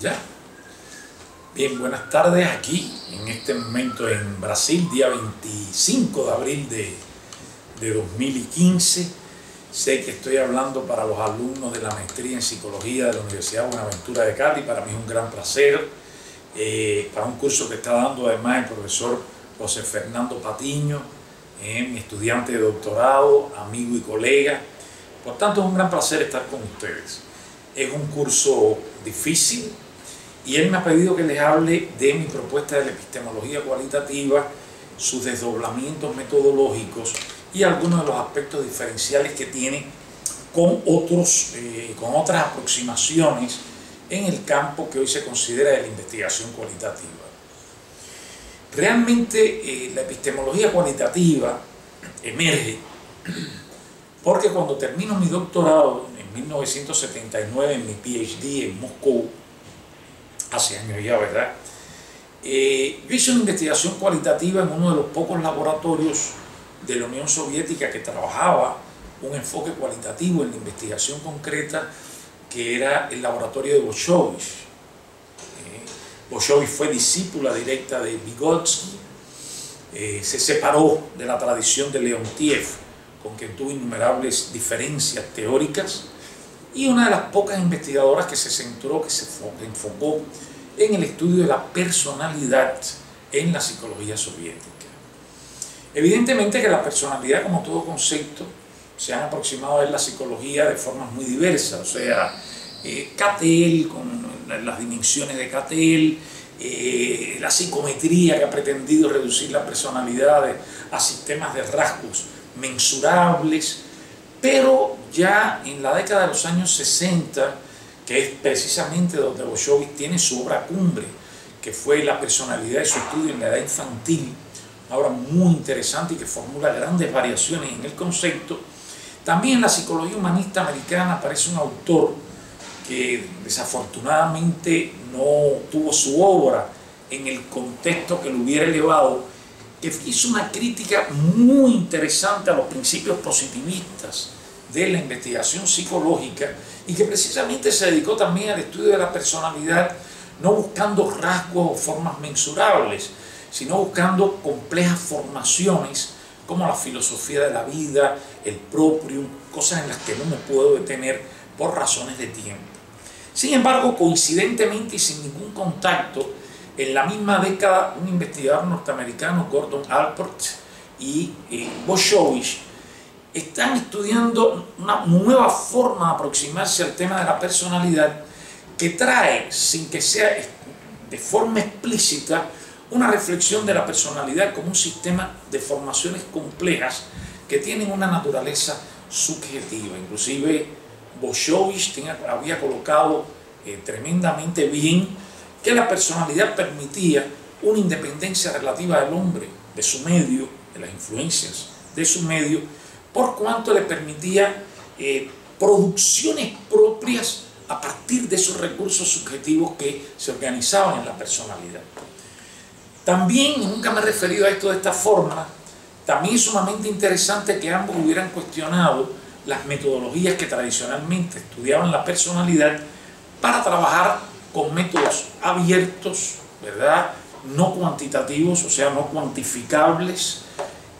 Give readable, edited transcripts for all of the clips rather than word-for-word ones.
Ya. Bien, buenas tardes aquí, en este momento en Brasil, día 25 de abril de 2015. Sé que estoy hablando para los alumnos de la maestría en psicología de la Universidad Buenaventura de Cali. Para mí es un gran placer, para un curso que está dando además el profesor José Fernando Patiño, mi estudiante de doctorado, amigo y colega. Por tanto, es un gran placer estar con ustedes. Es un curso difícil y él me ha pedido que les hable de mi propuesta de la epistemología cualitativa, sus desdoblamientos metodológicos y algunos de los aspectos diferenciales que tiene con otras aproximaciones en el campo que hoy se considera de la investigación cualitativa. Realmente la epistemología cualitativa emerge porque cuando termino mi doctorado en 1979 en mi PhD en Moscú, hace años ya, ¿verdad? Yo hice una investigación cualitativa en uno de los pocos laboratorios de la Unión Soviética que trabajaba un enfoque cualitativo en la investigación concreta, que era el laboratorio de Bolshoi. Bolshoi fue discípula directa de Vygotsky, se separó de la tradición de Leontiev, con quien tuvo innumerables diferencias teóricas, y una de las pocas investigadoras que se enfocó en el estudio de la personalidad en la psicología soviética. Evidentemente que la personalidad, como todo concepto, se han aproximado a la psicología de formas muy diversas, o sea, Cattell, con las dimensiones de Cattell, la psicometría que ha pretendido reducir la personalidad a sistemas de rasgos mensurables, pero ya en la década de los años 60, que es precisamente donde Bolshoi tiene su obra cumbre, que fue la personalidad de su estudio en la edad infantil, una obra muy interesante y que formula grandes variaciones en el concepto. También en la psicología humanista americana aparece un autor que desafortunadamente no tuvo su obra en el contexto que lo hubiera elevado, que hizo una crítica muy interesante a los principios positivistas de la investigación psicológica y que precisamente se dedicó también al estudio de la personalidad, no buscando rasgos o formas mensurables, sino buscando complejas formaciones como la filosofía de la vida, el proprium, cosas en las que no me puedo detener por razones de tiempo. Sin embargo, coincidentemente y sin ningún contacto, en la misma década, un investigador norteamericano, Gordon Allport, y Bolshoi están estudiando una nueva forma de aproximarse al tema de la personalidad que trae, sin que sea de forma explícita, una reflexión de la personalidad como un sistema de formaciones complejas que tienen una naturaleza subjetiva. Inclusive Bolshoi había colocado tremendamente bien que la personalidad permitía una independencia relativa del hombre, de su medio, de las influencias de su medio, por cuanto le permitía producciones propias a partir de esos recursos subjetivos que se organizaban en la personalidad. También, nunca me he referido a esto de esta forma, también es sumamente interesante que ambos hubieran cuestionado las metodologías que tradicionalmente estudiaban la personalidad para trabajar con métodos abiertos, ¿verdad? No cuantitativos, o sea, no cuantificables,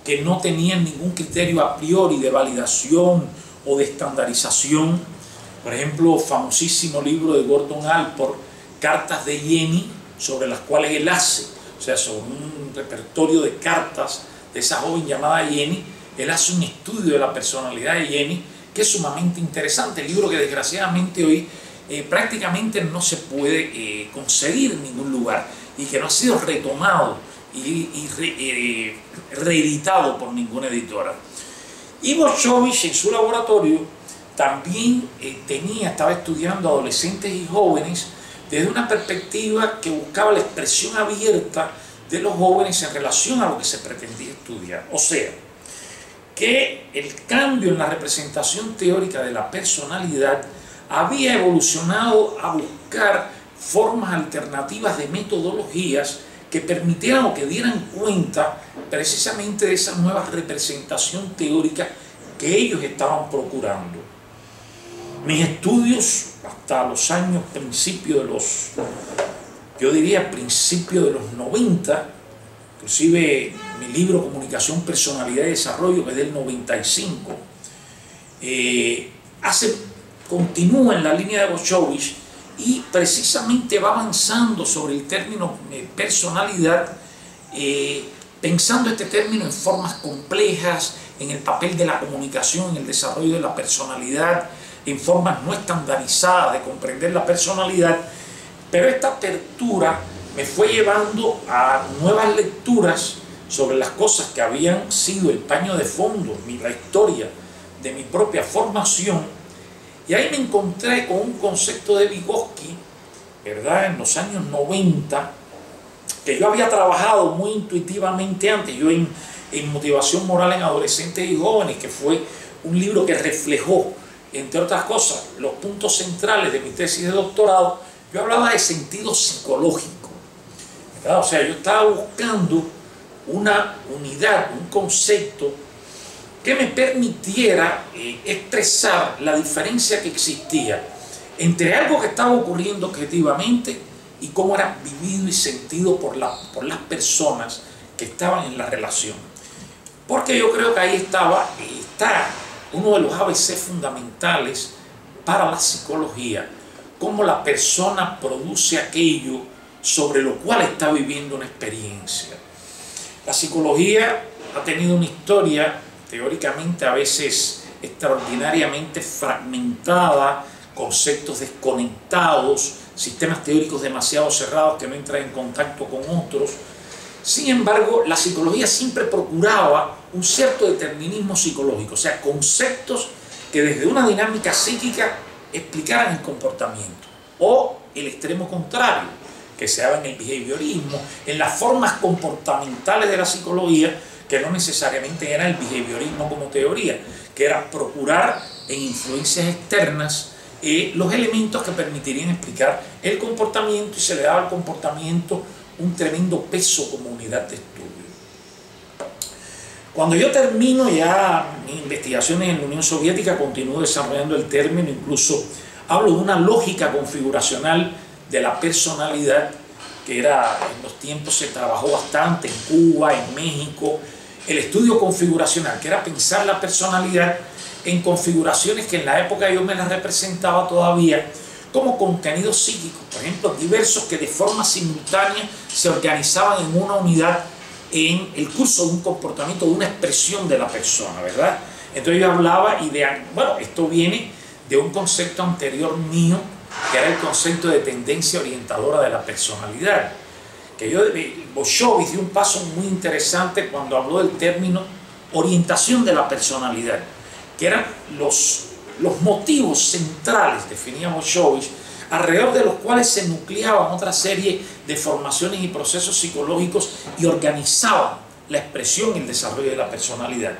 que no tenían ningún criterio a priori de validación o de estandarización. Por ejemplo, famosísimo libro de Gordon Allport, Cartas de Jenny, sobre las cuales él hace, o sea, sobre un repertorio de cartas de esa joven llamada Jenny, él hace un estudio de la personalidad de Jenny que es sumamente interesante, el libro que desgraciadamente hoy prácticamente no se puede conseguir en ningún lugar y que no ha sido retomado y reeditado por ninguna editora. Y Bolshoi en su laboratorio también estaba estudiando adolescentes y jóvenes desde una perspectiva que buscaba la expresión abierta de los jóvenes en relación a lo que se pretendía estudiar. O sea, que el cambio en la representación teórica de la personalidad había evolucionado a buscar formas alternativas de metodologías que permitieran o que dieran cuenta precisamente de esa nueva representación teórica que ellos estaban procurando. Mis estudios, hasta los años principios de los, yo diría principios de los 90, inclusive mi libro Comunicación, Personalidad y Desarrollo, que es del 95, continúa en la línea de Boschovich y precisamente va avanzando sobre el término personalidad, pensando este término en formas complejas, en el papel de la comunicación, en el desarrollo de la personalidad, en formas no estandarizadas de comprender la personalidad. Pero esta apertura me fue llevando a nuevas lecturas sobre las cosas que habían sido el paño de fondo, la historia de mi propia formación, y ahí me encontré con un concepto de Vygotsky, ¿verdad?, en los años 90, que yo había trabajado muy intuitivamente antes, yo en Motivación Moral en Adolescentes y Jóvenes, que fue un libro que reflejó, entre otras cosas, los puntos centrales de mi tesis de doctorado. Yo hablaba de sentido psicológico, ¿verdad? O sea, yo estaba buscando una unidad, un concepto que me permitiera expresar la diferencia que existía entre algo que estaba ocurriendo objetivamente y cómo era vivido y sentido por las personas que estaban en la relación. Porque yo creo que ahí está uno de los ABC fundamentales para la psicología, cómo la persona produce aquello sobre lo cual está viviendo una experiencia. La psicología ha tenido una historia teóricamente a veces extraordinariamente fragmentada, conceptos desconectados, sistemas teóricos demasiado cerrados que no entran en contacto con otros. Sin embargo, la psicología siempre procuraba un cierto determinismo psicológico, o sea, conceptos que desde una dinámica psíquica explicaran el comportamiento, o el extremo contrario, que se daba en el behaviorismo, en las formas comportamentales de la psicología, que no necesariamente era el behaviorismo como teoría, que era procurar en influencias externas los elementos que permitirían explicar el comportamiento, y se le daba al comportamiento un tremendo peso como unidad de estudio. Cuando yo termino ya mis investigaciones en la Unión Soviética, continúo desarrollando el término, incluso hablo de una lógica configuracional de la personalidad, que era, en los tiempos se trabajó bastante en Cuba, en México, el estudio configuracional, que era pensar la personalidad en configuraciones que en la época yo me las representaba todavía como contenidos psíquicos, por ejemplo, diversos que de forma simultánea se organizaban en una unidad en el curso de un comportamiento, de una expresión de la persona, ¿verdad? Entonces yo hablaba bueno, esto viene de un concepto anterior mío, que era el concepto de tendencia orientadora de la personalidad, que Boschovich dio un paso muy interesante cuando habló del término orientación de la personalidad, que eran los motivos centrales, definía Boschovich, alrededor de los cuales se nucleaban otra serie de formaciones y procesos psicológicos y organizaban la expresión y el desarrollo de la personalidad.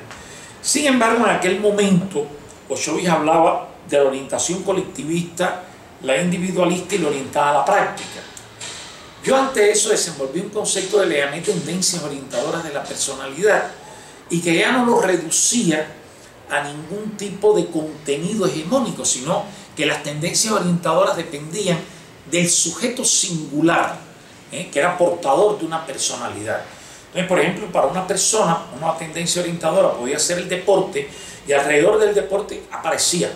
Sin embargo, en aquel momento, Boschovich hablaba de la orientación colectivista, la individualista y la orientada a la práctica. Yo ante eso desenvolví un concepto que le llamé tendencias orientadoras de la personalidad, y que ya no lo reducía a ningún tipo de contenido hegemónico, sino que las tendencias orientadoras dependían del sujeto singular, que era portador de una personalidad. Entonces, por ejemplo, para una persona, una tendencia orientadora podía ser el deporte, y alrededor del deporte aparecía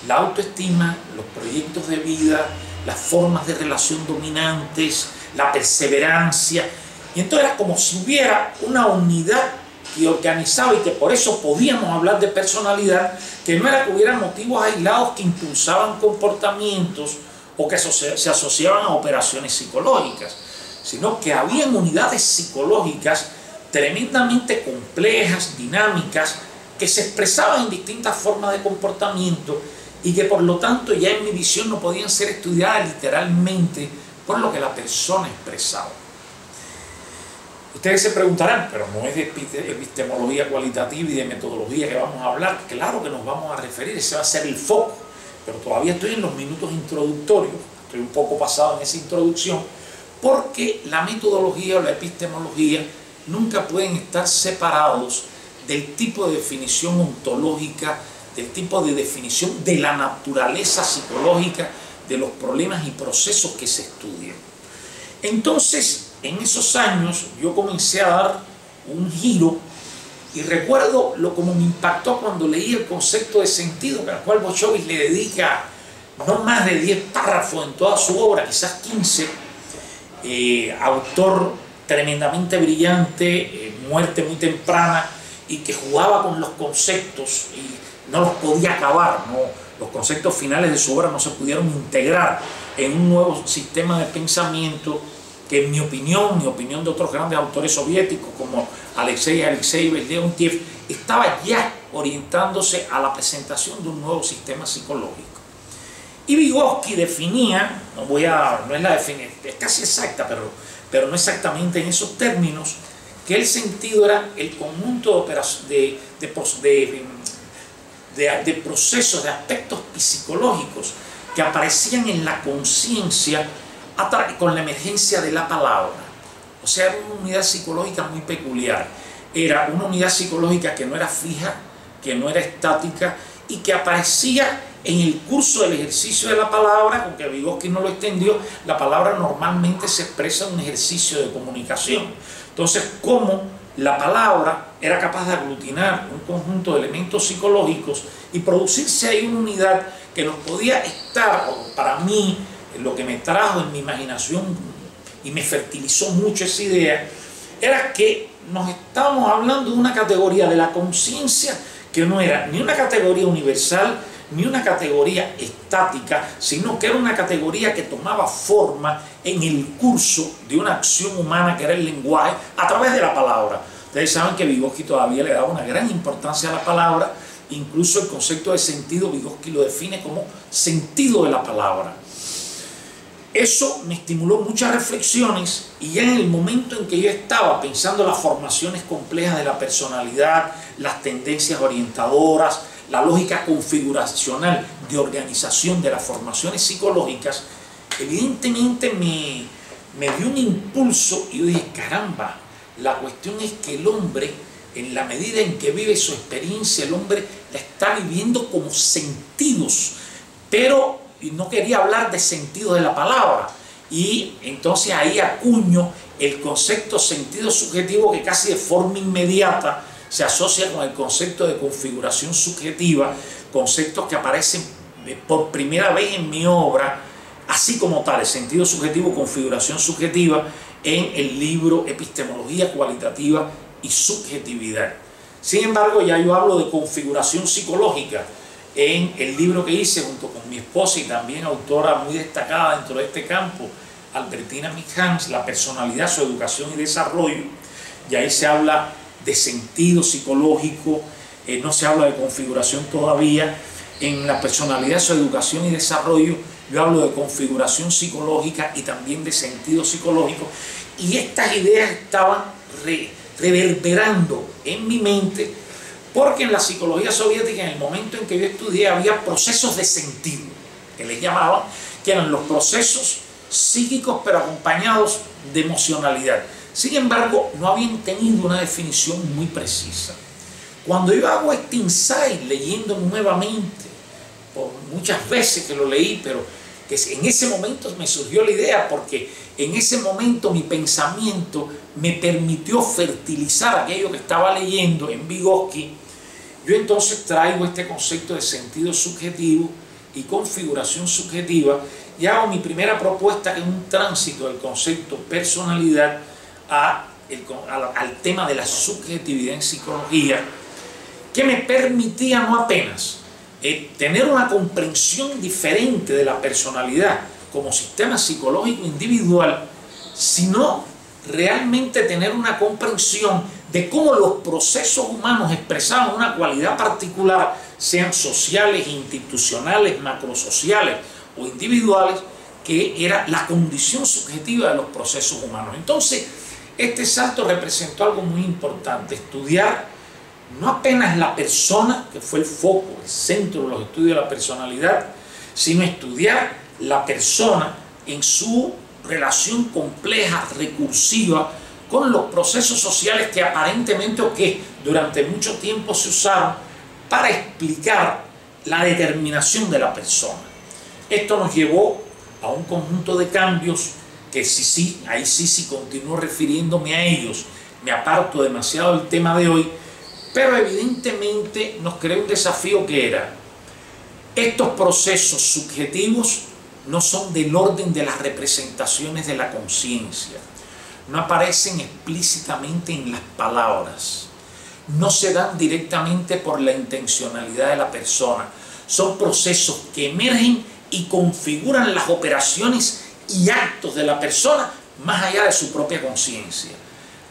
la autoestima, los proyectos de vida, las formas de relación dominantes, la perseverancia, y entonces era como si hubiera una unidad que organizaba, y que por eso podíamos hablar de personalidad, que no era que hubiera motivos aislados que impulsaban comportamientos o que se asociaban a operaciones psicológicas, sino que habían unidades psicológicas tremendamente complejas, dinámicas, que se expresaban en distintas formas de comportamiento, y que por lo tanto ya en mi visión no podían ser estudiadas literalmente por lo que la persona expresaba. Ustedes se preguntarán, pero no es de epistemología cualitativa y de metodología que vamos a hablar. Claro que nos vamos a referir, ese va a ser el foco, pero todavía estoy en los minutos introductorios, estoy un poco pasado en esa introducción, porque la metodología o la epistemología nunca pueden estar separados del tipo de definición ontológica, del tipo de definición de la naturaleza psicológica de los problemas y procesos que se estudian. Entonces, en esos años yo comencé a dar un giro y recuerdo como me impactó cuando leí el concepto de sentido, al cual Bocciovi le dedica no más de 10 párrafos en toda su obra, quizás 15, autor tremendamente brillante, muerte muy temprana, y que jugaba con los conceptos y no los podía acabar, ¿no? Los conceptos finales de su obra no se pudieron integrar en un nuevo sistema de pensamiento que, en mi opinión de otros grandes autores soviéticos como Alexei Alexeyevich Leontiev, estaba ya orientándose a la presentación de un nuevo sistema psicológico. Y Vygotsky definía, no es la definición, es casi exacta, pero no exactamente en esos términos, que el sentido era el conjunto de procesos, de aspectos psicológicos que aparecían en la conciencia con la emergencia de la palabra. O sea, era una unidad psicológica muy peculiar. Era una unidad psicológica que no era fija, que no era estática y que aparecía en el curso del ejercicio de la palabra, aunque Vygotsky no lo extendió. La palabra normalmente se expresa en un ejercicio de comunicación. Entonces, cómo la palabra era capaz de aglutinar un conjunto de elementos psicológicos y producirse ahí una unidad que nos podía estar, para mí, lo que me trajo en mi imaginación y me fertilizó mucho esa idea, era que nos estábamos hablando de una categoría de la conciencia que no era ni una categoría universal, ni una categoría estática, sino que era una categoría que tomaba forma en el curso de una acción humana que era el lenguaje a través de la palabra. Ustedes saben que Vygotsky todavía le daba una gran importancia a la palabra, incluso el concepto de sentido Vygotsky lo define como sentido de la palabra. Eso me estimuló muchas reflexiones y ya en el momento en que yo estaba pensando las formaciones complejas de la personalidad, las tendencias orientadoras, la lógica configuracional de organización de las formaciones psicológicas, evidentemente me dio un impulso y yo dije, caramba, la cuestión es que el hombre, en la medida en que vive su experiencia, el hombre la está viviendo como sentidos, pero no quería hablar de sentido de la palabra. Y entonces ahí acuño el concepto sentido subjetivo que casi de forma inmediata se asocia con el concepto de configuración subjetiva, conceptos que aparecen por primera vez en mi obra, así como tal, el sentido subjetivo, configuración subjetiva, en el libro Epistemología Cualitativa y Subjetividad. Sin embargo, ya yo hablo de configuración psicológica en el libro que hice junto con mi esposa y también autora muy destacada dentro de este campo, Albertina Mijans, La personalidad, su educación y desarrollo. Y ahí se habla de sentido psicológico, no se habla de configuración todavía. En La personalidad, su educación y desarrollo, yo hablo de configuración psicológica y también de sentido psicológico. Y estas ideas estaban reverberando en mi mente, porque en la psicología soviética, en el momento en que yo estudié, había procesos de sentido, que les llamaban, que eran los procesos psíquicos pero acompañados de emocionalidad. Sin embargo, no habían tenido una definición muy precisa. Cuando yo hago este insight, leyendo nuevamente, por muchas veces que lo leí, pero que en ese momento me surgió la idea, porque en ese momento mi pensamiento me permitió fertilizar aquello que estaba leyendo en Vygotsky. Yo entonces traigo este concepto de sentido subjetivo y configuración subjetiva y hago mi primera propuesta, que es un tránsito del concepto personalidad al tema de la subjetividad en psicología, que me permitía no apenas tener una comprensión diferente de la personalidad como sistema psicológico individual, sino realmente tener una comprensión de cómo los procesos humanos expresaban una cualidad particular, sean sociales, institucionales, macrosociales o individuales, que era la condición subjetiva de los procesos humanos. Entonces, este salto representó algo muy importante: estudiar no apenas la persona, que fue el foco, el centro de los estudios de la personalidad, sino estudiar la persona en su relación compleja, recursiva, con los procesos sociales que aparentemente o que durante mucho tiempo se usaron para explicar la determinación de la persona. Esto nos llevó a un conjunto de cambios que ahí sí continúo refiriéndome a ellos, me aparto demasiado del tema de hoy, pero evidentemente nos creó un desafío que era: estos procesos subjetivos no son del orden de las representaciones de la conciencia, no aparecen explícitamente en las palabras, no se dan directamente por la intencionalidad de la persona, son procesos que emergen y configuran las operaciones y actos de la persona más allá de su propia conciencia,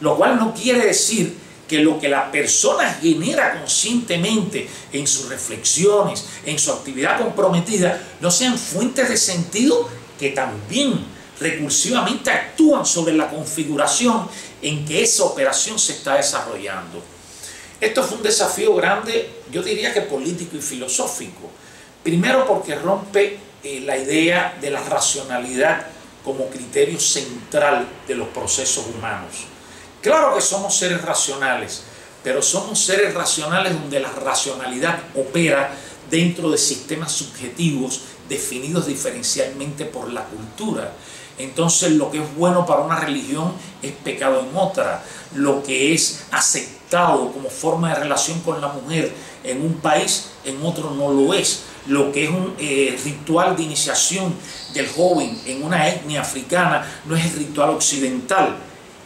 lo cual no quiere decir que lo que la persona genera conscientemente en sus reflexiones, en su actividad comprometida, no sean fuentes de sentido que también recursivamente actúan sobre la configuración en que esa operación se está desarrollando. Esto fue un desafío grande, yo diría que político y filosófico. Primero porque rompe la idea de la racionalidad como criterio central de los procesos humanos. Claro que somos seres racionales, pero somos seres racionales donde la racionalidad opera dentro de sistemas subjetivos definidos diferencialmente por la cultura. Entonces lo que es bueno para una religión es pecado en otra. Lo que es aceptado como forma de relación con la mujer en un país, en otro no lo es. Lo que es un ritual de iniciación del joven en una etnia africana no es el ritual occidental.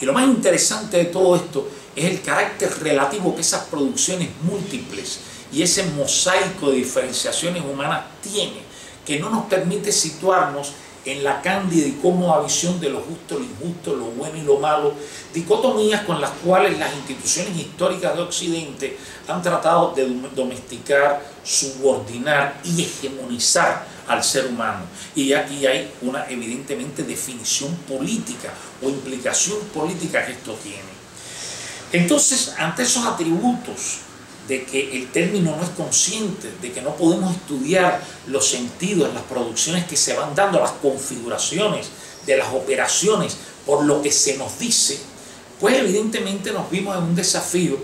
Y lo más interesante de todo esto es el carácter relativo que esas producciones múltiples y ese mosaico de diferenciaciones humanas tiene, que no nos permite situarnos en la cándida y cómoda visión de lo justo, lo injusto, lo bueno y lo malo, dicotomías con las cuales las instituciones históricas de Occidente han tratado de domesticar, subordinar y hegemonizar al ser humano. Y aquí hay una evidentemente definición política o implicación política que esto tiene. Entonces, ante esos atributos de que el término no es consciente, de que no podemos estudiar los sentidos, las producciones que se van dando, las configuraciones de las operaciones por lo que se nos dice, pues evidentemente nos vimos en un desafío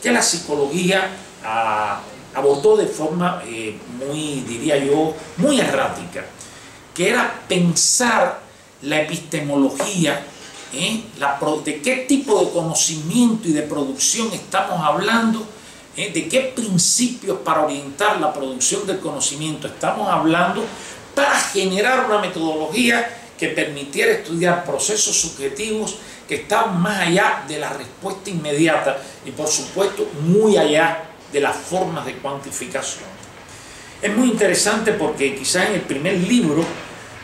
que la psicología abordó de forma muy, diría yo, muy errática, que era pensar la epistemología, de qué tipo de conocimiento y de producción estamos hablando, de qué principios para orientar la producción del conocimiento estamos hablando, para generar una metodología que permitiera estudiar procesos subjetivos que estaban más allá de la respuesta inmediata y por supuesto muy allá de las formas de cuantificación. Es muy interesante porque quizás en el primer libro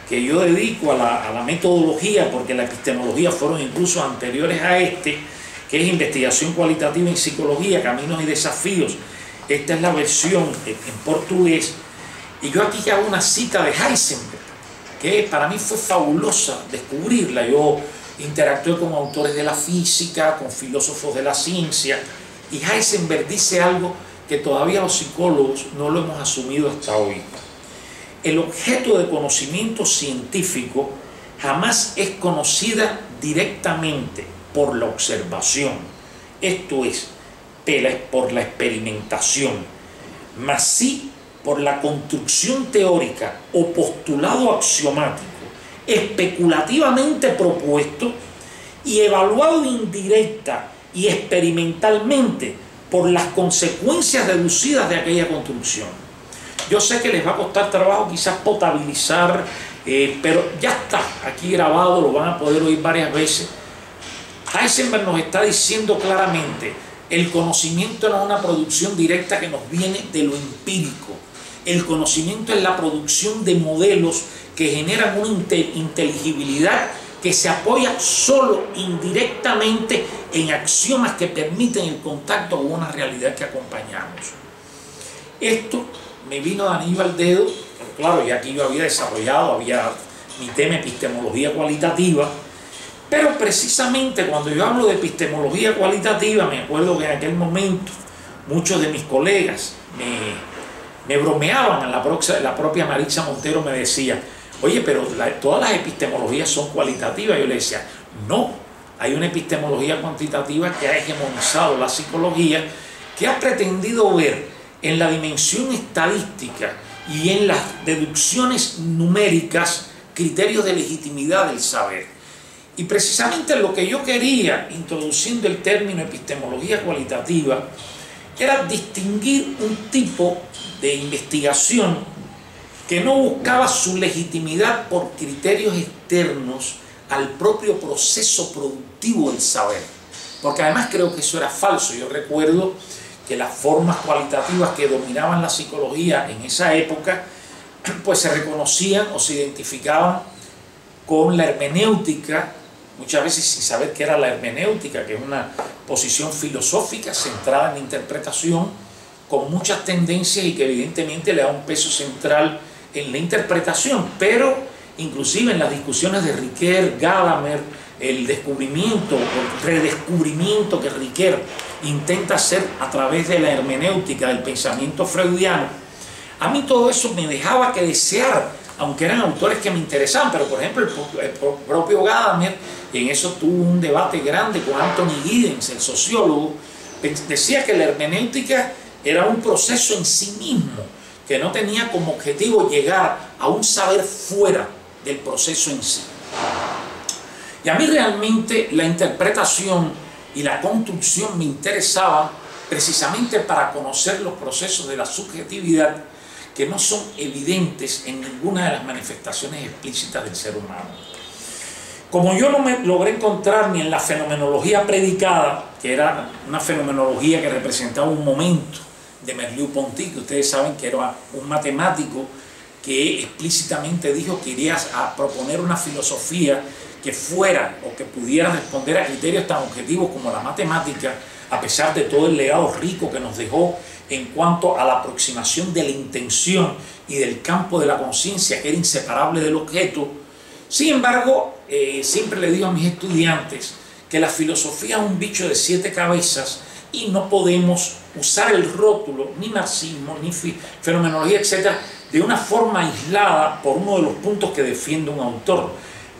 que yo dedico a la metodología, porque la epistemología fueron incluso anteriores a este, que es Investigación Cualitativa en Psicología, Caminos y Desafíos. Esta es la versión en portugués. Y yo aquí hago una cita de Heisenberg, que para mí fue fabulosa descubrirla. Yo interactué con autores de la física, con filósofos de la ciencia, y Heisenberg dice algo que todavía los psicólogos no lo hemos asumido hasta hoy. El objeto de conocimiento científico jamás es conocida directamente por la observación, esto es, por la experimentación, mas sí por la construcción teórica o postulado axiomático, especulativamente propuesto y evaluado indirecta y experimentalmente por las consecuencias deducidas de aquella construcción. Yo sé que les va a costar trabajo quizás potabilizar, pero ya está aquí grabado, lo van a poder oír varias veces. Heisenberg nos está diciendo claramente: el conocimiento no es una producción directa que nos viene de lo empírico. El conocimiento es la producción de modelos que generan una inteligibilidad que se apoya solo indirectamente en axiomas que permiten el contacto con una realidad que acompañamos. Esto me vino de Aníbal al dedo, pero claro, ya aquí yo había desarrollado, mi tema epistemología cualitativa, pero precisamente cuando yo hablo de epistemología cualitativa, me acuerdo que en aquel momento muchos de mis colegas me bromeaban, la propia Maritza Montero me decía: oye, pero todas las epistemologías son cualitativas. Yo le decía: no, hay una epistemología cuantitativa que ha hegemonizado la psicología, que ha pretendido ver en la dimensión estadística y en las deducciones numéricas, criterios de legitimidad del saber. Y precisamente lo que yo quería, introduciendo el término epistemología cualitativa, era distinguir un tipo de investigación que no buscaba su legitimidad por criterios externos al propio proceso productivo del saber, porque además creo que eso era falso. Yo recuerdo que las formas cualitativas que dominaban la psicología en esa época pues se reconocían o se identificaban con la hermenéutica, muchas veces sin saber qué era la hermenéutica, que es una posición filosófica centrada en la interpretación, con muchas tendencias y que evidentemente le da un peso central en la interpretación, pero inclusive en las discusiones de Ricoeur, Gadamer, el descubrimiento o redescubrimiento que Ricoeur intenta hacer a través de la hermenéutica del pensamiento freudiano, a mí todo eso me dejaba que desear, aunque eran autores que me interesaban. Pero por ejemplo el propio Gadamer, y en eso tuvo un debate grande con Anthony Giddens, el sociólogo, decía que la hermenéutica era un proceso en sí mismo, que no tenía como objetivo llegar a un saber fuera del proceso en sí. Y a mí realmente la interpretación y la construcción me interesaban precisamente para conocer los procesos de la subjetividad que no son evidentes en ninguna de las manifestaciones explícitas del ser humano. Como yo no me logré encontrar ni en la fenomenología predicada, que era una fenomenología que representaba un momento de Merleau-Ponty, que ustedes saben que era un matemático que explícitamente dijo que iría a proponer una filosofía que fuera o que pudiera responder a criterios tan objetivos como la matemática, a pesar de todo el legado rico que nos dejó en cuanto a la aproximación de la intención y del campo de la conciencia, que era inseparable del objeto. Sin embargo, siempre le digo a mis estudiantes que la filosofía es un bicho de 7 cabezas y no podemos usar el rótulo, ni marxismo, ni fenomenología, etcétera, de una forma aislada por uno de los puntos que defiende un autor.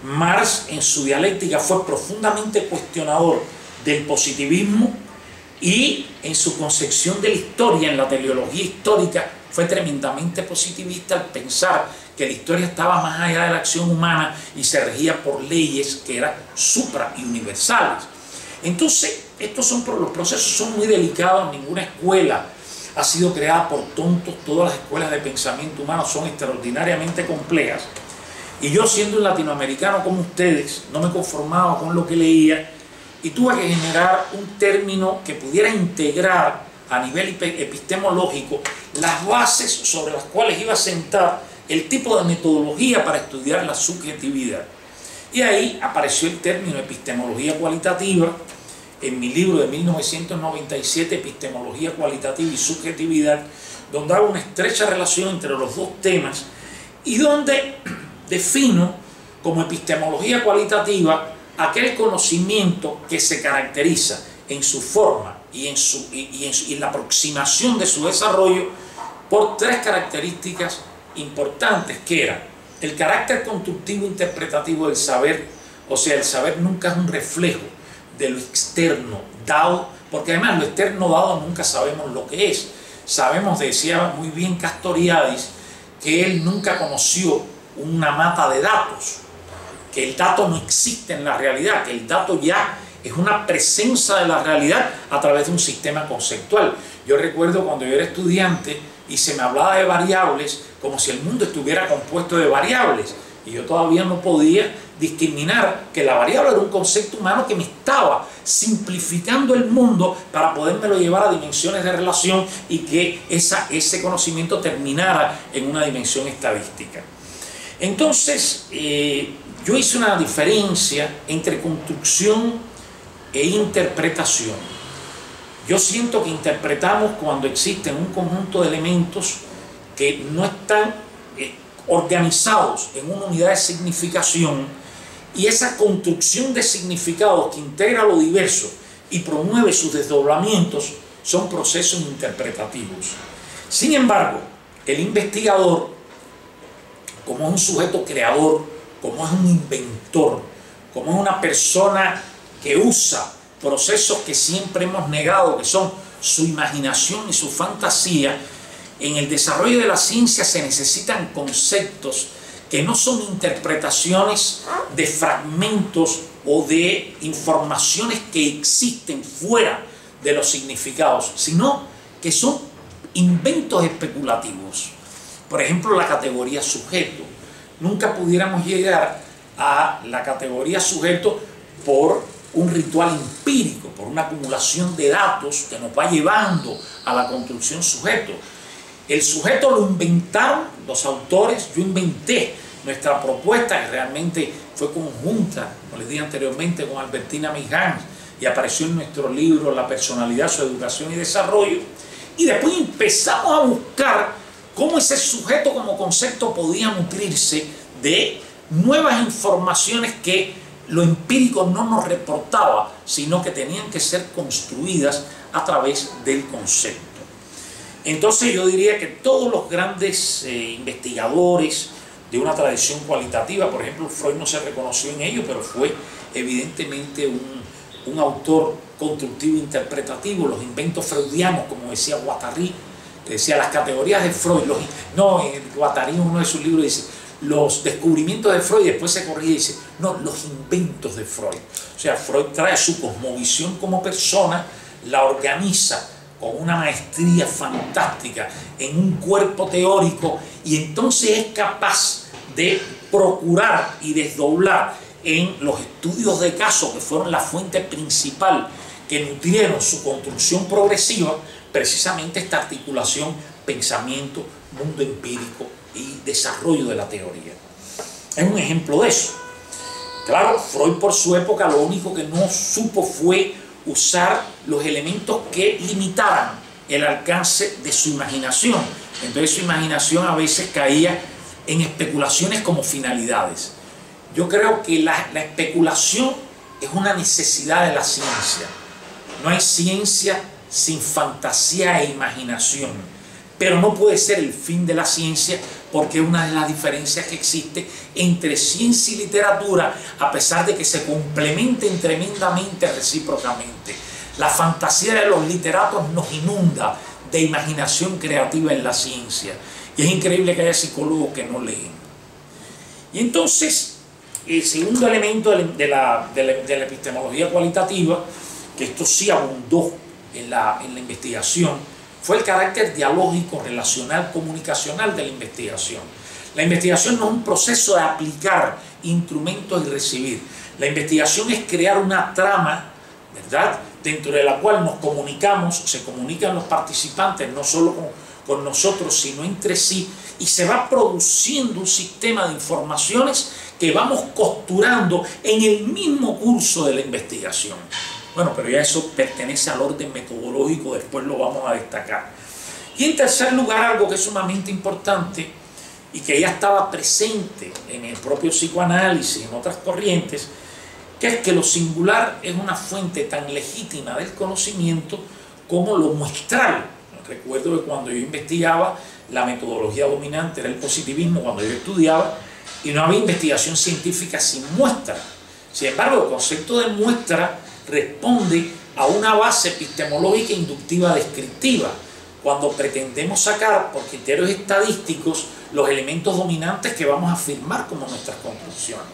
Marx en su dialéctica fue profundamente cuestionador del positivismo y en su concepción de la historia, en la teleología histórica, fue tremendamente positivista al pensar que la historia estaba más allá de la acción humana y se regía por leyes que eran supra y universales. Entonces, los procesos son muy delicados. Ninguna escuela ha sido creada por tontos. Todas las escuelas de pensamiento humano son extraordinariamente complejas. Y yo, siendo un latinoamericano como ustedes, no me conformaba con lo que leía y tuve que generar un término que pudiera integrar a nivel epistemológico las bases sobre las cuales iba a sentar el tipo de metodología para estudiar la subjetividad. Y ahí apareció el término epistemología cualitativa en mi libro de 1997, Epistemología cualitativa y subjetividad, donde hago una estrecha relación entre los dos temas y donde defino como epistemología cualitativa aquel conocimiento que se caracteriza en su forma y en la aproximación de su desarrollo por 3 características importantes, que eran el carácter constructivo interpretativo del saber, o sea, el saber nunca es un reflejo de lo externo dado, porque además lo externo dado nunca sabemos lo que es. Sabemos, decía muy bien Castoriadis, que él nunca conoció una mata de datos, que el dato no existe en la realidad, que el dato ya es una presencia de la realidad a través de un sistema conceptual. Yo recuerdo cuando yo era estudiante y se me hablaba de variables como si el mundo estuviera compuesto de variables, y yo todavía no podía discriminar que la variable era un concepto humano que me estaba simplificando el mundo para podérmelo llevar a dimensiones de relación y que ese conocimiento terminara en una dimensión estadística. Entonces, yo hice una diferencia entre construcción e interpretación. Yo siento que interpretamos cuando existen un conjunto de elementos que no están organizados en una unidad de significación, y esa construcción de significados que integra lo diverso y promueve sus desdoblamientos son procesos interpretativos. Sin embargo, el investigador, como es un sujeto creador, como es un inventor, como es una persona que usa procesos que siempre hemos negado, que son su imaginación y su fantasía, en el desarrollo de la ciencia se necesitan conceptos que no son interpretaciones de fragmentos o de informaciones que existen fuera de los significados, sino que son inventos especulativos. Por ejemplo, la categoría sujeto. Nunca pudiéramos llegar a la categoría sujeto por un ritual empírico, por una acumulación de datos que nos va llevando a la construcción sujeto. El sujeto lo inventaron los autores, yo inventé nuestra propuesta, que realmente fue conjunta, como les dije anteriormente, con Albertina Mijans, y apareció en nuestro libro La personalidad, su educación y desarrollo, y después empezamos a buscar cómo ese sujeto como concepto podía nutrirse de nuevas informaciones que lo empírico no nos reportaba, sino que tenían que ser construidas a través del concepto. Entonces yo diría que todos los grandes investigadores de una tradición cualitativa, por ejemplo, Freud no se reconoció en ello, pero fue evidentemente un autor constructivo interpretativo. Los inventos freudianos, como decía Guattari, decía las categorías de Freud, Guattari en uno de sus libros dice los descubrimientos de Freud, después se corrige y dice no, los inventos de Freud. O sea, Freud trae su cosmovisión como persona, la organiza con una maestría fantástica en un cuerpo teórico, y entonces es capaz de procurar y desdoblar en los estudios de caso, que fueron la fuente principal que nutrieron su construcción progresiva, precisamente esta articulación pensamiento, mundo empírico y desarrollo de la teoría. Es un ejemplo de eso. Claro, Freud por su época lo único que no supo fue usar los elementos que limitaran el alcance de su imaginación. Entonces su imaginación a veces caía en especulaciones como finalidades. Yo creo que la especulación es una necesidad de la ciencia. No hay ciencia sin fantasía e imaginación, pero no puede ser el fin de la ciencia, porque es una de las diferencias que existe entre ciencia y literatura, a pesar de que se complementen tremendamente recíprocamente. La fantasía de los literatos nos inunda de imaginación creativa en la ciencia, y es increíble que haya psicólogos que no leen. Y entonces, el segundo elemento de la epistemología cualitativa, que esto sí abundó en la investigación, fue el carácter dialógico, relacional, comunicacional de la investigación. La investigación no es un proceso de aplicar instrumentos y recibir. La investigación es crear una trama, ¿verdad?, dentro de la cual nos comunicamos, se comunican los participantes, no solo con nosotros, sino entre sí, y se va produciendo un sistema de informaciones que vamos costurando en el mismo curso de la investigación. Bueno, pero ya eso pertenece al orden metodológico, después lo vamos a destacar. Y en tercer lugar, algo que es sumamente importante y que ya estaba presente en el propio psicoanálisis y en otras corrientes, que es que lo singular es una fuente tan legítima del conocimiento como lo muestral. Recuerdo que cuando yo investigaba, la metodología dominante era el positivismo cuando yo estudiaba, y no había investigación científica sin muestra. Sin embargo, el concepto de muestra responde a una base epistemológica inductiva descriptiva, cuando pretendemos sacar por criterios estadísticos los elementos dominantes que vamos a afirmar como nuestras conclusiones.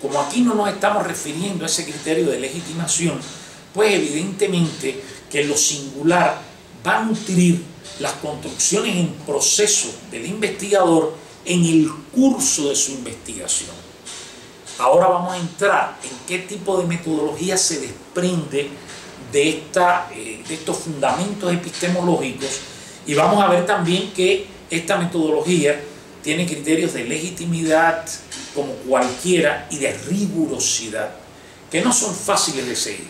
Como aquí no nos estamos refiriendo a ese criterio de legitimación, pues evidentemente que lo singular va a nutrir las construcciones en proceso del investigador en el curso de su investigación. Ahora vamos a entrar en qué tipo de metodología se desprende de estos fundamentos epistemológicos, y vamos a ver también que esta metodología tiene criterios de legitimidad como cualquiera y de rigurosidad que no son fáciles de seguir,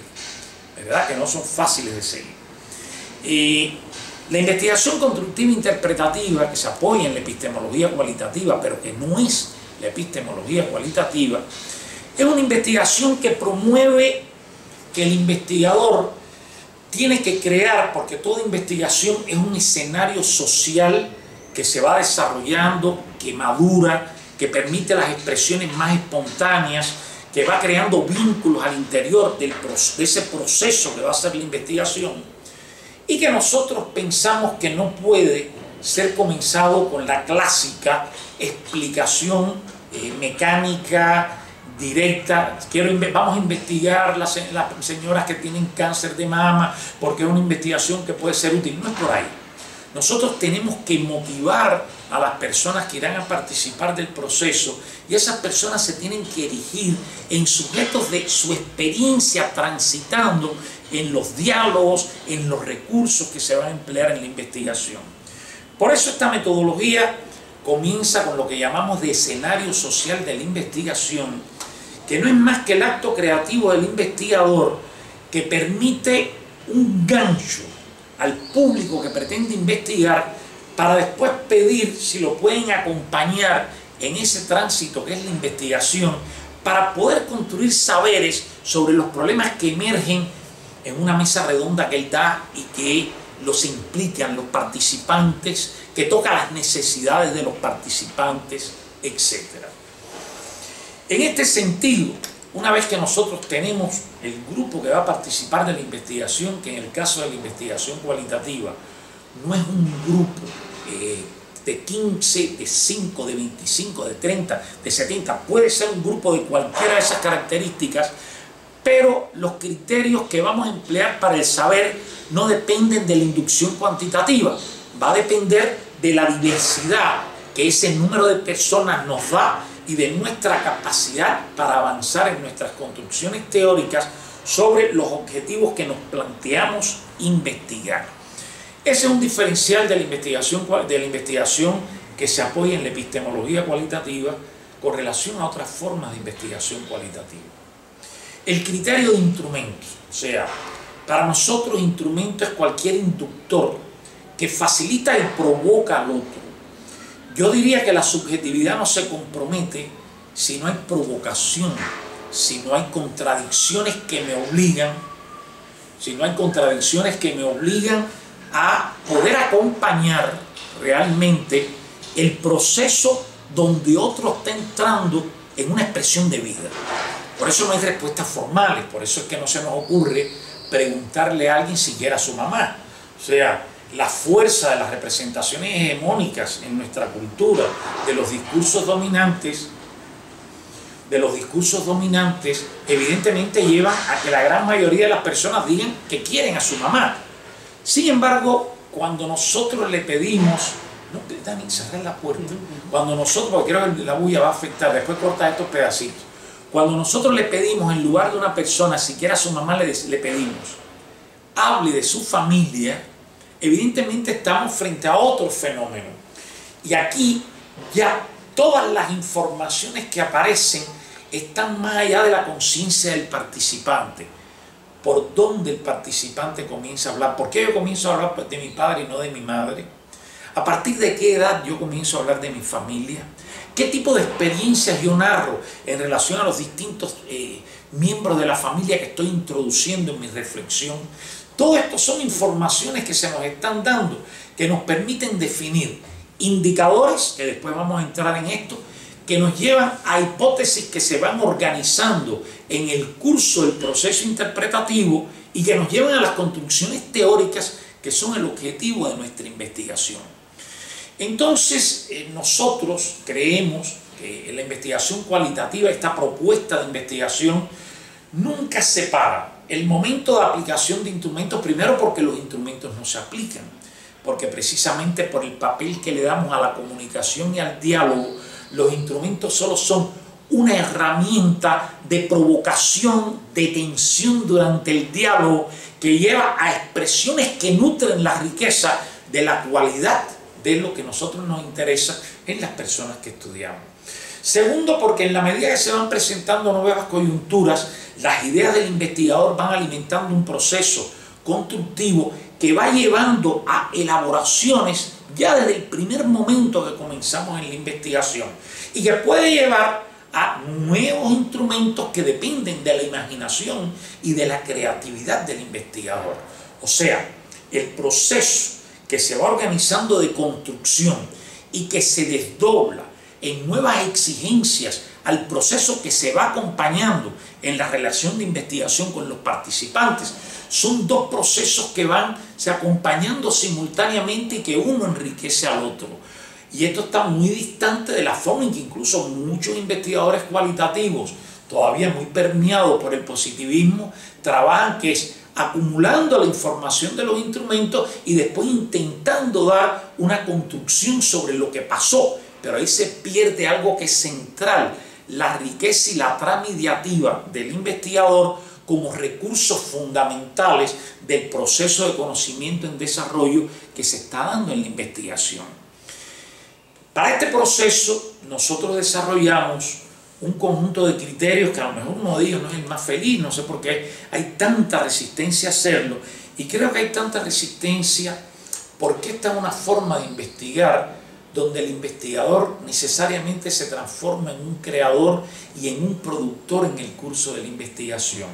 ¿verdad? Que no son fáciles de seguir. La investigación constructiva interpretativa, que se apoya en la epistemología cualitativa, pero que no es la epistemología cualitativa, es una investigación que promueve que el investigador tiene que crear, porque toda investigación es un escenario social que se va desarrollando, que madura, que permite las expresiones más espontáneas, que va creando vínculos al interior de ese proceso que va a ser la investigación, y que nosotros pensamos que no puede ser comenzado con la clásica explicación mecánica, directa. Vamos a investigar las señoras que tienen cáncer de mama porque es una investigación que puede ser útil. No es por ahí. Nosotros tenemos que motivar a las personas que irán a participar del proceso, y esas personas se tienen que erigir en sujetos de su experiencia transitando en los diálogos, en los recursos que se van a emplear en la investigación. Por eso esta metodología comienza con lo que llamamos de escenario social de la investigación, que no es más que el acto creativo del investigador que permite un gancho al público que pretende investigar para después pedir si lo pueden acompañar en ese tránsito que es la investigación, para poder construir saberes sobre los problemas que emergen en una mesa redonda que él da y que los implican los participantes, que toca las necesidades de los participantes, etc. En este sentido, una vez que nosotros tenemos el grupo que va a participar de la investigación, que en el caso de la investigación cualitativa no es un grupo de 15, de 5, de 25, de 30, de 70, puede ser un grupo de cualquiera de esas características, pero los criterios que vamos a emplear para el saber no dependen de la inducción cuantitativa, va a depender de la diversidad que ese número de personas nos da y de nuestra capacidad para avanzar en nuestras construcciones teóricas sobre los objetivos que nos planteamos investigar. Ese es un diferencial de la investigación que se apoya en la epistemología cualitativa con relación a otras formas de investigación cualitativa. El criterio de instrumento, o sea, para nosotros instrumento es cualquier inductor que facilita y provoca al otro. Yo diría que la subjetividad no se compromete si no hay provocación, si no hay contradicciones que me obligan, a poder acompañar realmente el proceso donde otro está entrando en una expresión de vida. Por eso no hay respuestas formales, por eso es que no se nos ocurre preguntarle a alguien si quiere a su mamá. O sea, la fuerza de las representaciones hegemónicas en nuestra cultura, de los discursos dominantes, evidentemente llevan a que la gran mayoría de las personas digan que quieren a su mamá. Sin embargo, cuando nosotros le pedimos, no, Dani, cerrar la puerta, cuando nosotros, porque creo que la bulla va a afectar, después corta estos pedacitos, cuando nosotros le pedimos, en lugar de una persona, si quiere a su mamá, le pedimos, hable de su familia, evidentemente estamos frente a otro fenómeno. Y aquí ya todas las informaciones que aparecen están más allá de la conciencia del participante. ¿Por dónde el participante comienza a hablar? ¿Por qué yo comienzo a hablar de mi padre y no de mi madre? ¿A partir de qué edad yo comienzo a hablar de mi familia? ¿Qué tipo de experiencias yo narro en relación a los distintos miembros de la familia que estoy introduciendo en mi reflexión? Todo esto son informaciones que se nos están dando, que nos permiten definir indicadores, que después vamos a entrar en esto, que nos llevan a hipótesis que se van organizando en el curso del proceso interpretativo y que nos llevan a las construcciones teóricas que son el objetivo de nuestra investigación. Entonces, nosotros creemos que la investigación cualitativa, esta propuesta de investigación, nunca separa el momento de aplicación de instrumentos, primero porque los instrumentos no se aplican, porque precisamente por el papel que le damos a la comunicación y al diálogo, los instrumentos solo son una herramienta de provocación, de tensión durante el diálogo, que lleva a expresiones que nutren la riqueza de la cualidad de lo que a nosotros nos interesa en las personas que estudiamos. Segundo, porque en la medida que se van presentando nuevas coyunturas, las ideas del investigador van alimentando un proceso constructivo que va llevando a elaboraciones ya desde el primer momento que comenzamos en la investigación y que puede llevar a nuevos instrumentos que dependen de la imaginación y de la creatividad del investigador. O sea, el proceso que se va organizando de construcción y que se desdobla en nuevas exigencias al proceso que se va acompañando en la relación de investigación con los participantes, son dos procesos que van se acompañando simultáneamente y que uno enriquece al otro. Y esto está muy distante de la forma en que incluso muchos investigadores cualitativos, todavía muy permeados por el positivismo, trabajan, que es acumulando la información de los instrumentos y después intentando dar una construcción sobre lo que pasó. Pero ahí se pierde algo que es central, la riqueza y la trama ideativa del investigador como recursos fundamentales del proceso de conocimiento en desarrollo que se está dando en la investigación. Para este proceso nosotros desarrollamos un conjunto de criterios que a lo mejor uno de ellos no es el más feliz, no sé por qué hay tanta resistencia a hacerlo, y creo que hay tanta resistencia porque esta es una forma de investigar donde el investigador necesariamente se transforma en un creador y en un productor en el curso de la investigación.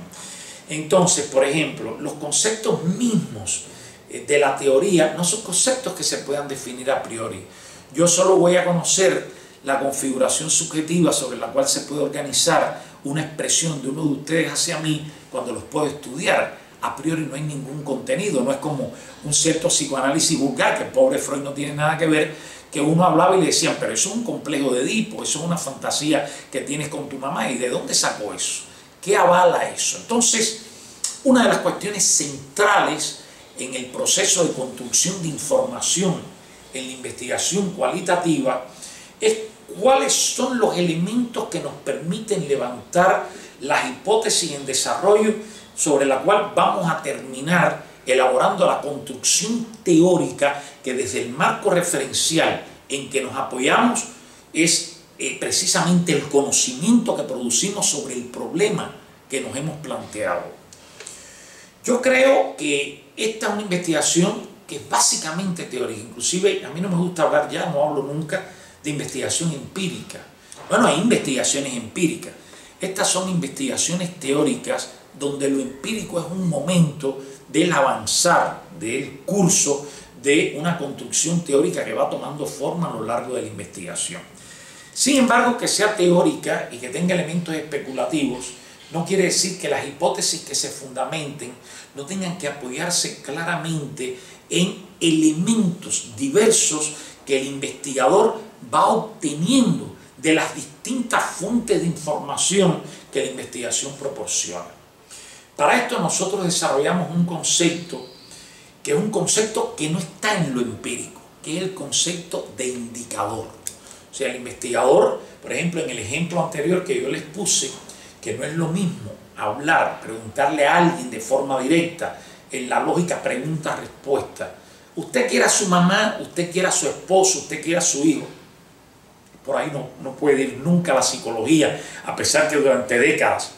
Entonces, por ejemplo, los conceptos mismos de la teoría no son conceptos que se puedan definir a priori. Yo solo voy a conocer la configuración subjetiva sobre la cual se puede organizar una expresión de uno de ustedes hacia mí cuando los puedo estudiar. A priori no hay ningún contenido, no es como un cierto psicoanálisis vulgar, que el pobre Freud no tiene nada que ver, que uno hablaba y le decían, pero eso es un complejo de Edipo, eso es una fantasía que tienes con tu mamá, ¿y de dónde sacó eso? ¿Qué avala eso? Entonces, una de las cuestiones centrales en el proceso de construcción de información en la investigación cualitativa es cuáles son los elementos que nos permiten levantar las hipótesis en desarrollo sobre la cual vamos a terminar elaborando la construcción teórica que desde el marco referencial en que nos apoyamos es precisamente el conocimiento que producimos sobre el problema que nos hemos planteado. Yo creo que esta es una investigación que es básicamente teórica, inclusive a mí no me gusta hablar ya, no hablo nunca de investigación empírica. Bueno, hay investigaciones empíricas. Estas son investigaciones teóricas donde lo empírico es un momento del avanzar del curso de una construcción teórica que va tomando forma a lo largo de la investigación. Sin embargo, que sea teórica y que tenga elementos especulativos no quiere decir que las hipótesis que se fundamenten no tengan que apoyarse claramente en elementos diversos que el investigador va obteniendo de las distintas fuentes de información que la investigación proporciona. Para esto nosotros desarrollamos un concepto que es un concepto que no está en lo empírico, que es el concepto de indicador. O sea, el investigador, por ejemplo, en el ejemplo anterior que yo les puse, que no es lo mismo hablar, preguntarle a alguien de forma directa, en la lógica pregunta-respuesta. Usted quiere a su mamá, usted quiere a su esposo, usted quiere a su hijo. Por ahí no puede ir nunca la psicología, a pesar que durante décadas,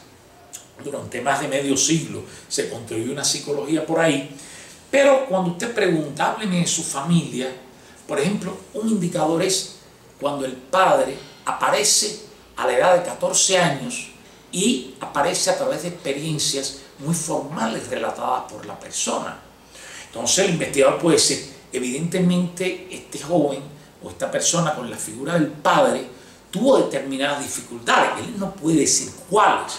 durante más de medio siglo, se construyó una psicología por ahí. Pero cuando usted pregunta, hábleme de su familia, por ejemplo, un indicador es cuando el padre aparece a la edad de 14 años y aparece a través de experiencias muy formales relatadas por la persona. Entonces el investigador puede decir, evidentemente este joven o esta persona con la figura del padre tuvo determinadas dificultades. Él no puede decir cuáles.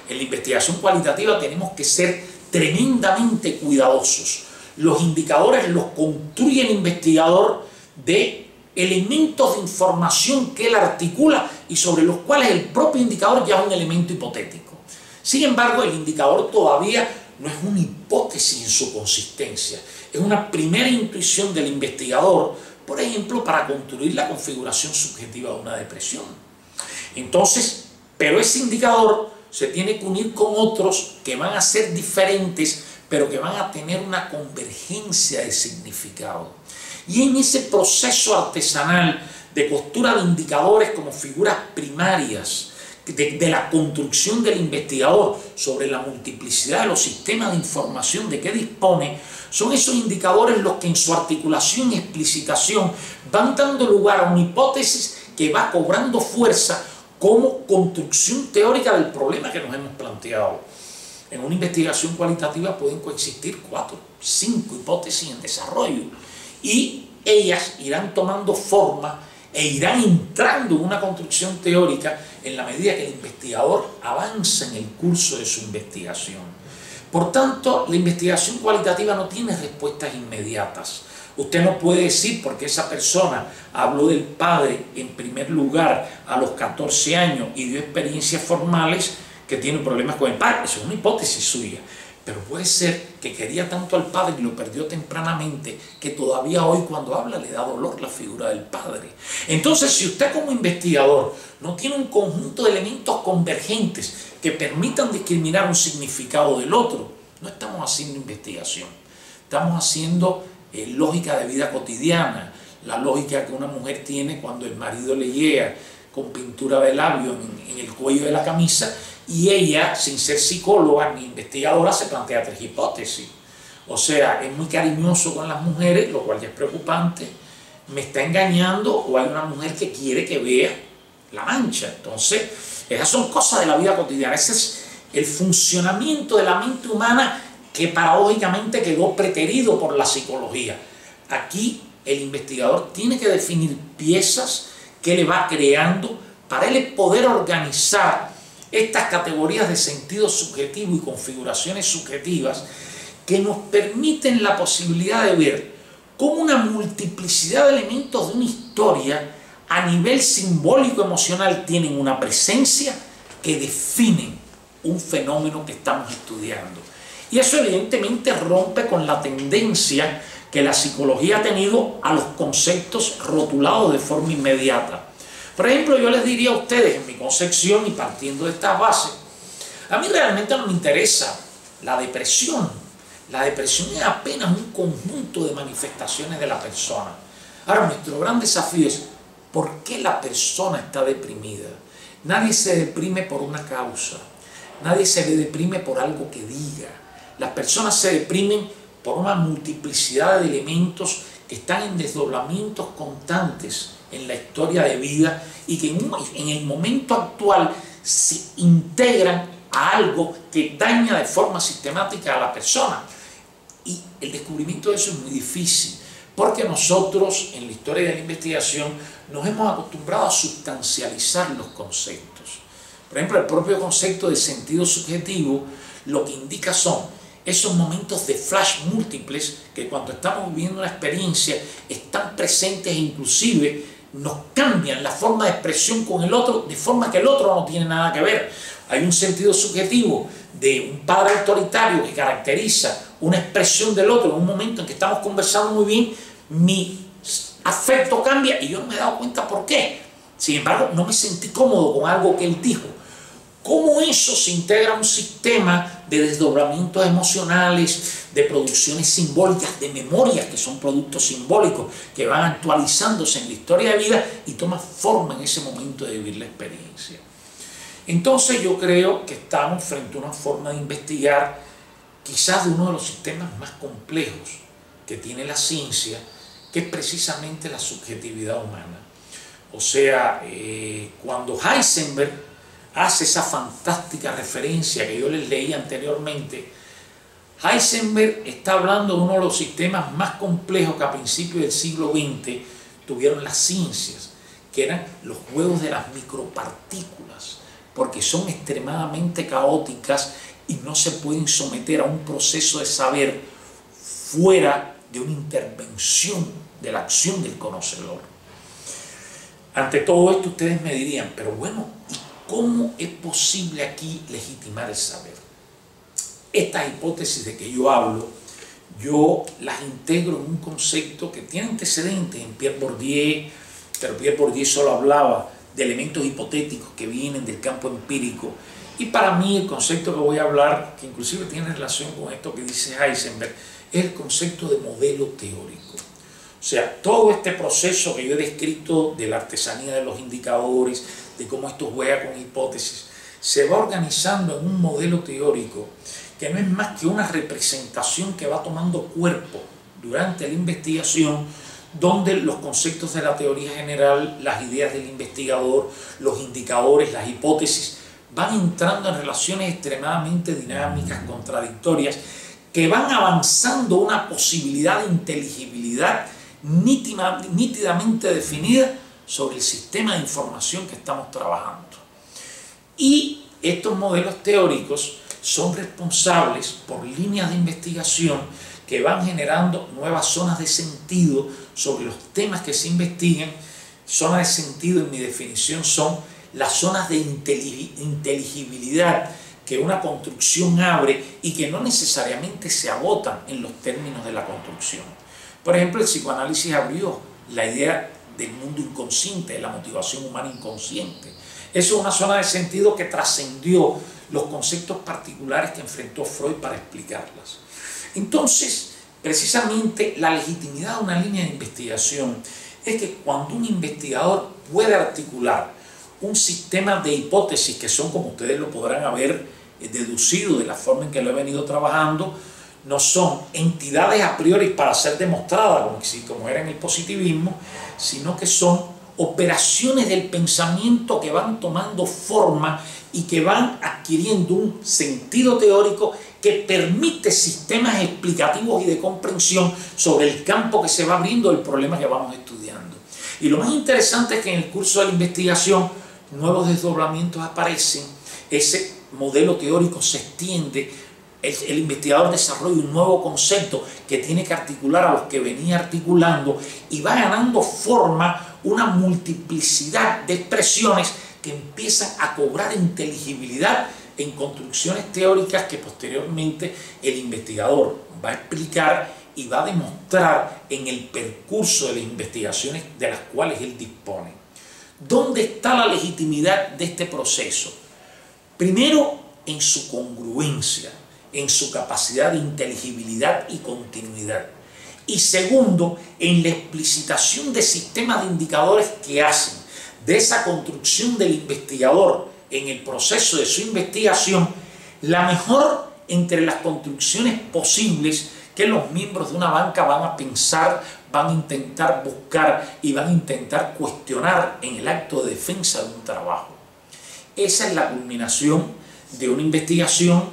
En la investigación cualitativa tenemos que ser tremendamente cuidadosos. Los indicadores los construye el investigador de elementos de información que él articula y sobre los cuales el propio indicador ya es un elemento hipotético. Sin embargo, el indicador todavía no es una hipótesis en su consistencia, es una primera intuición del investigador, por ejemplo, para construir la configuración subjetiva de una depresión. Entonces, pero ese indicador se tiene que unir con otros que van a ser diferentes, pero que van a tener una convergencia de significado. Y en ese proceso artesanal de costura de indicadores como figuras primarias de la construcción del investigador sobre la multiplicidad de los sistemas de información de que dispone, son esos indicadores los que en su articulación y explicitación van dando lugar a una hipótesis que va cobrando fuerza como construcción teórica del problema que nos hemos planteado. En una investigación cualitativa pueden coexistir 4, 5 hipótesis en desarrollo y ellas irán tomando forma e irán entrando en una construcción teórica en la medida que el investigador avanza en el curso de su investigación. Por tanto, la investigación cualitativa no tiene respuestas inmediatas. Usted no puede decir porque esa persona habló del padre en primer lugar a los 14 años y dio experiencias formales que tiene problemas con el padre. Eso es una hipótesis suya. Pero puede ser que quería tanto al padre y lo perdió tempranamente que todavía hoy cuando habla le da dolor la figura del padre. Entonces, si usted como investigador no tiene un conjunto de elementos convergentes que permitan discriminar un significado del otro, no estamos haciendo investigación. Estamos haciendo lógica de vida cotidiana, la lógica que una mujer tiene cuando el marido le llega con pintura de labio en el cuello de la camisa y ella, sin ser psicóloga ni investigadora, se plantea 3 hipótesis. O sea, es muy cariñoso con las mujeres, lo cual ya es preocupante, me está engañando o hay una mujer que quiere que vea la mancha. Entonces, esas son cosas de la vida cotidiana. Ese es el funcionamiento de la mente humana que paradójicamente quedó preterido por la psicología. Aquí el investigador tiene que definir piezas que le va creando para él poder organizar estas categorías de sentido subjetivo y configuraciones subjetivas que nos permiten la posibilidad de ver cómo una multiplicidad de elementos de una historia a nivel simbólico emocional tienen una presencia que definen un fenómeno que estamos estudiando. Y eso evidentemente rompe con la tendencia que la psicología ha tenido a los conceptos rotulados de forma inmediata. Por ejemplo, yo les diría a ustedes, en mi concepción y partiendo de estas bases, a mí realmente no me interesa la depresión. La depresión es apenas un conjunto de manifestaciones de la persona. Ahora, nuestro gran desafío es ¿por qué la persona está deprimida? Nadie se deprime por una causa, nadie se deprime por algo que diga. Las personas se deprimen por una multiplicidad de elementos que están en desdoblamientos constantes en la historia de vida y que en el momento actual se integran a algo que daña de forma sistemática a la persona. Y el descubrimiento de eso es muy difícil, porque nosotros en la historia de la investigación nos hemos acostumbrado a sustancializar los conceptos. Por ejemplo, el propio concepto de sentido subjetivo lo que indica son esos momentos de flash múltiples que cuando estamos viviendo una experiencia están presentes e inclusive nos cambian la forma de expresión con el otro de forma que el otro no tiene nada que ver. Hay un sentido subjetivo de un padre autoritario que caracteriza una expresión del otro en un momento en que estamos conversando muy bien, mi afecto cambia y yo no me he dado cuenta por qué. Sin embargo, no me sentí cómodo con algo que él dijo. ¿Cómo eso se integra a un sistema de desdoblamientos emocionales, de producciones simbólicas, de memorias que son productos simbólicos, que van actualizándose en la historia de vida y toman forma en ese momento de vivir la experiencia? Entonces yo creo que estamos frente a una forma de investigar quizás de uno de los sistemas más complejos que tiene la ciencia, que es precisamente la subjetividad humana. O sea, cuando Heisenberg hace esa fantástica referencia que yo les leí anteriormente, Heisenberg está hablando de uno de los sistemas más complejos que a principios del siglo XX tuvieron las ciencias, que eran los juegos de las micropartículas, porque son extremadamente caóticas y no se pueden someter a un proceso de saber fuera de una intervención de la acción del conocedor. Ante todo esto ustedes me dirían, pero bueno, ¿cómo es posible aquí legitimar el saber? Estas hipótesis de que yo hablo, yo las integro en un concepto que tiene antecedentes en Pierre Bourdieu, pero Pierre Bourdieu solo hablaba de elementos hipotéticos que vienen del campo empírico. Y para mí el concepto que voy a hablar, que inclusive tiene relación con esto que dice Heisenberg, es el concepto de modelo teórico. O sea, todo este proceso que yo he descrito de la artesanía de los indicadores, de cómo esto juega con hipótesis, se va organizando en un modelo teórico que no es más que una representación que va tomando cuerpo durante la investigación, donde los conceptos de la teoría general, las ideas del investigador, los indicadores, las hipótesis, van entrando en relaciones extremadamente dinámicas, contradictorias, que van avanzando una posibilidad de inteligibilidad nítidamente definida sobre el sistema de información que estamos trabajando. Y estos modelos teóricos son responsables por líneas de investigación que van generando nuevas zonas de sentido sobre los temas que se investigan. Zonas de sentido, en mi definición, son las zonas de inteligibilidad que una construcción abre y que no necesariamente se agotan en los términos de la construcción. Por ejemplo, el psicoanálisis abrió la idea del mundo inconsciente, de la motivación humana inconsciente. Eso es una zona de sentido que trascendió los conceptos particulares que enfrentó Freud para explicarlas. Entonces, precisamente la legitimidad de una línea de investigación es que cuando un investigador puede articular un sistema de hipótesis que son, como ustedes lo podrán haber deducido de la forma en que lo he venido trabajando, no son entidades a priori para ser demostradas, como era en el positivismo, sino que son operaciones del pensamiento que van tomando forma y que van adquiriendo un sentido teórico que permite sistemas explicativos y de comprensión sobre el campo que se va abriendo del problema que vamos estudiando. Y lo más interesante es que en el curso de la investigación nuevos desdoblamientos aparecen, ese modelo teórico se extiende, el investigador desarrolla un nuevo concepto que tiene que articular a los que venía articulando y va ganando forma una multiplicidad de expresiones que empiezan a cobrar inteligibilidad en construcciones teóricas que posteriormente el investigador va a explicar y va a demostrar en el percurso de las investigaciones de las cuales él dispone. ¿Dónde está la legitimidad de este proceso? Primero, en su congruencia, en su capacidad de inteligibilidad y continuidad. Y segundo, en la explicitación de sistemas de indicadores que hacen de esa construcción del investigador en el proceso de su investigación la mejor entre las construcciones posibles que los miembros de una banca van a pensar, van a intentar buscar y van a intentar cuestionar en el acto de defensa de un trabajo. Esa es la culminación de una investigación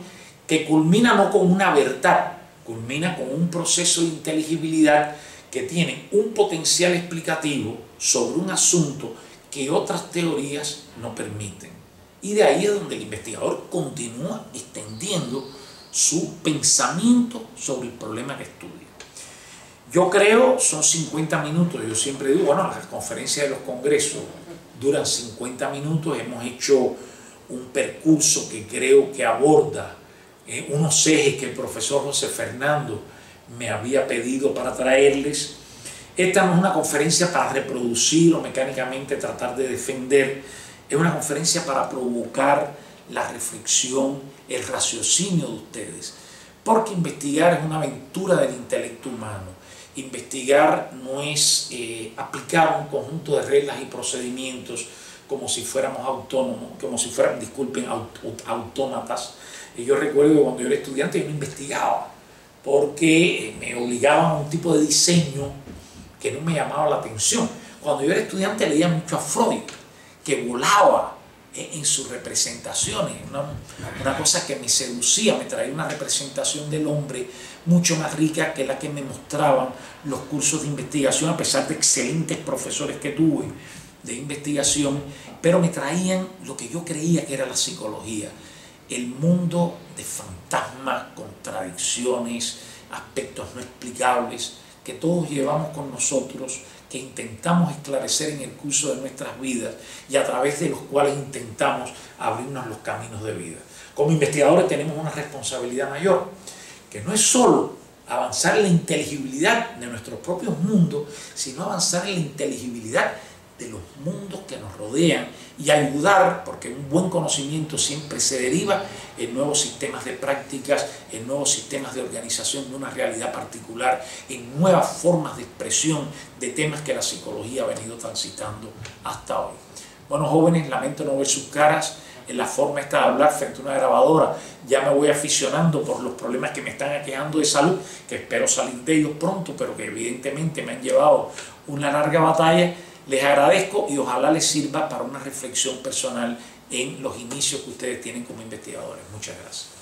que culmina no con una verdad, culmina con un proceso de inteligibilidad que tiene un potencial explicativo sobre un asunto que otras teorías no permiten. Y de ahí es donde el investigador continúa extendiendo su pensamiento sobre el problema que estudia. Yo creo, son 50 minutos, yo siempre digo, bueno, las conferencias de los congresos duran 50 minutos, hemos hecho un percurso que creo que aborda unos ejes que el profesor José Fernando me había pedido para traerles. Esta no es una conferencia para reproducir o mecánicamente tratar de defender, es una conferencia para provocar la reflexión, el raciocinio de ustedes, porque investigar es una aventura del intelecto humano. Investigar no es aplicar un conjunto de reglas y procedimientos como si fuéramos autónomos, como si fueran, disculpen, autómatas. Yo recuerdo que cuando yo era estudiante yo no investigaba, porque me obligaban a un tipo de diseño que no me llamaba la atención. Cuando yo era estudiante leía mucho a Freud, que volaba en sus representaciones, una cosa que me seducía, me traía una representación del hombre mucho más rica que la que me mostraban los cursos de investigación, a pesar de excelentes profesores que tuve de investigación, pero me traían lo que yo creía que era la psicología, el mundo de fantasmas, contradicciones, aspectos no explicables que todos llevamos con nosotros, que intentamos esclarecer en el curso de nuestras vidas y a través de los cuales intentamos abrirnos los caminos de vida. Como investigadores tenemos una responsabilidad mayor, que no es solo avanzar en la inteligibilidad de nuestros propios mundos, sino avanzar en la inteligibilidad de los mundos que nos rodean y ayudar, porque un buen conocimiento siempre se deriva en nuevos sistemas de prácticas, en nuevos sistemas de organización de una realidad particular, en nuevas formas de expresión de temas que la psicología ha venido transitando hasta hoy. Bueno, jóvenes, lamento no ver sus caras en la forma esta de hablar frente a una grabadora. Ya me voy aficionando por los problemas que me están aquejando de salud, que espero salir de ellos pronto, pero que evidentemente me han llevado una larga batalla. Les agradezco y ojalá les sirva para una reflexión personal en los inicios que ustedes tienen como investigadores. Muchas gracias.